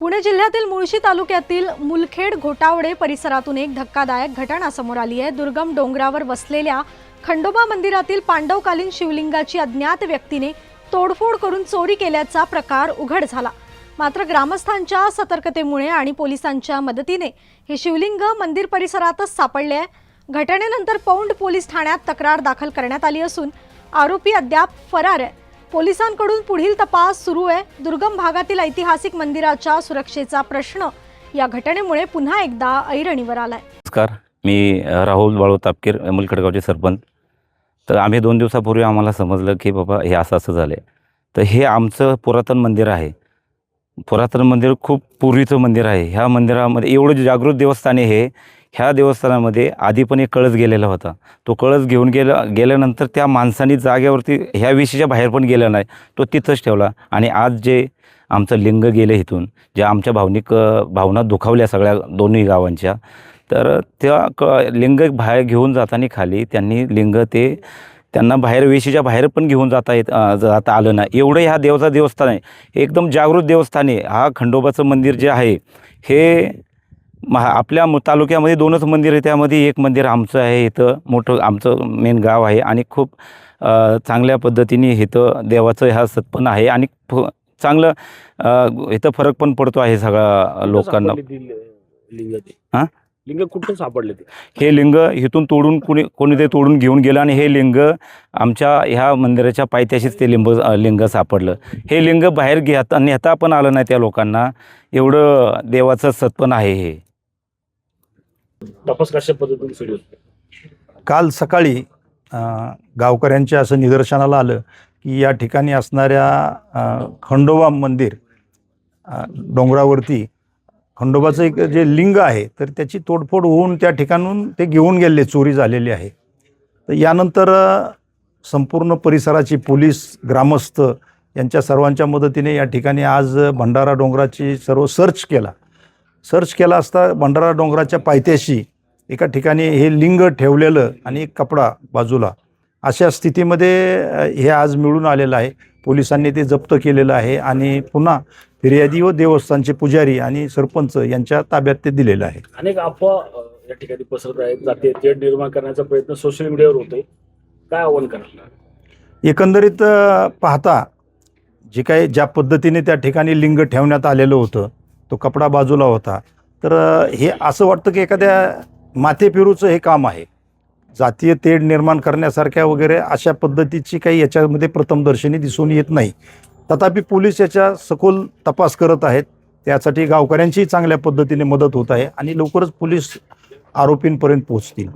पुणे जिल्ह्यातील मुळशी तालुक्यातील मुलखेड घोटावडे परिसरातून एक धक्कादायक घटना समोर आली आहे। दुर्गम डोंगरावर वसलेल्या खंडोबा मंदिरातील पांडवकालीन शिवलिंगाची अज्ञात व्यक्तीने तोडफोड करून चोरी केल्याचा प्रकार उघड झाला। मात्र ग्रामस्थांच्या सतर्कतेमुळे आणि पोलिसांच्या मदतीने हे शिवलिंग मंदिर परिसरातच सापडले आहे। घटनेनंतर पौंड पोलीस ठाण्यात तक्रार दाखल करण्यात आली असून आरोपी अद्याप फरार आहे। पोलिसांकडून पुढील तपास सुरू आहे। दुर्गम भागातील ऐतिहासिक मंदिराच्या सुरक्षेचा प्रश्न या घटनेमुळे पुन्हा एकदा ऐरणीवर आलाय। नमस्कार, मी राहुल बाळू तापकीर, मुलखेडगावचे सरपंच। तर आम्ही 2 दिवसापूर्वी आम्हाला समजलं की बाबा हे असं झालं आहे। तर हे आमचं पुरातन मंदिर आहे। पुरातन मंदिर खूप पूर्वीचं मंदिर आहे। ह्या मंदिरामध्ये एवढं जागृत देवस्थान आहे। ह्या देवस्थानामध्ये आधी पण एक कळस गेलेला होता। तो कळस घेऊन गेल्यानंतर त्या माणसाने जागेवरती ह्या विषयाच्या बाहेर पण गेला नाही, तो तिथंच ठेवला। आणि आज जे आमचं लिंग गेलं इथून, जे आमच्या भावना दुखावल्या सगळ्या दोन्ही गावांच्या, तर त्या लिंग बाहेर घेऊन जाताना खाली त्यांनी लिंग त्यांना बाहेर वेशीच्या बाहेर पण घेऊन जाता आलं नाही। एवढं ह्या देवस्थान आहे, एकदम जागृत देवस्थान आहे। हा खंडोबाचं मंदिर जे आहे हे आपल्या तालुक्यामध्ये 2च मंदिर आहे। त्यामध्ये एक मंदिर आमचं आहे, इथं मोठं आमचं मेन गाव आहे आणि खूप चांगल्या पद्धतीने इथं देवाचं ह्या सत्पन आहे आणि चांगलं इथं फरक पण पडतो आहे सगळ्या लोकांना। हां, लिंग कुठून सापडले ते? हे लिंग इथून तोडून कोणी ते तोडून घेऊन गेलं आणि हे लिंग आमच्या ह्या मंदिराच्या पायथ्याशीच ते लिंग सापडलं। हे लिंग बाहेर नेता पण आलं नाही त्या लोकांना। एवढं देवाचं सत्पन आहे हे। तपास कशा पद्धतीने सुरू होते? काल सकाळी गावकऱ्यांच्या असं निदर्शनाला आलं की या ठिकाणी असणाऱ्या खंडोबा मंदिर डोंगरावरती खंडोबाचं एक जे लिंग आहे तर त्याची तोडफोड होऊन त्या ठिकाणून ते घेऊन गेले, चोरी झालेली आहे। तर यानंतर संपूर्ण परिसराची पोलीस, ग्रामस्थ यांच्या सर्वांच्या मदतीने या ठिकाणी आज भंडारा डोंगराची सर्व सर्च केला असता भंडारा डोंगराच्या पायथ्याशी एका ठिकाणी हे लिंग ठेवलेलं आणि एक कपडा बाजूला अशा स्थितीमध्ये हे आज मिळून आलेलं आहे। पोलिसांनी ते जप्त केलेलं आहे आणि पुन्हा फिर्यादी व देवस्थानचे पुजारी आणि सरपंच यांच्या ताब्यात ते दिलेलं आहे। अनेक अफवा या ठिकाणी पसरत आहेत, जाते तेढ निर्माण करण्याचा प्रयत्न सोशल मीडियावर होतोय, काय आव्हान करणार? एकंदरीत पाहता जे काही ज्या पद्धतीने त्या ठिकाणी लिंग ठेवण्यात आलेलं होतं, तो कपडा बाजूला होता, तर हे असं वाटतं की एखाद्या माथेफिरूचं हे काम आहे। जातीय तेढ निर्माण करण्यासारख्या वगैरे अशा पद्धतीची काही याच्यामध्ये प्रथमदर्शनी दिसून येत नाही। तथापि पोलीस याच्या सखोल तपास करत आहेत। त्यासाठी गावकऱ्यांचीही चांगल्या पद्धतीने मदत होत आहे आणि लवकरच पोलीस आरोपींपर्यंत पोहोचतील।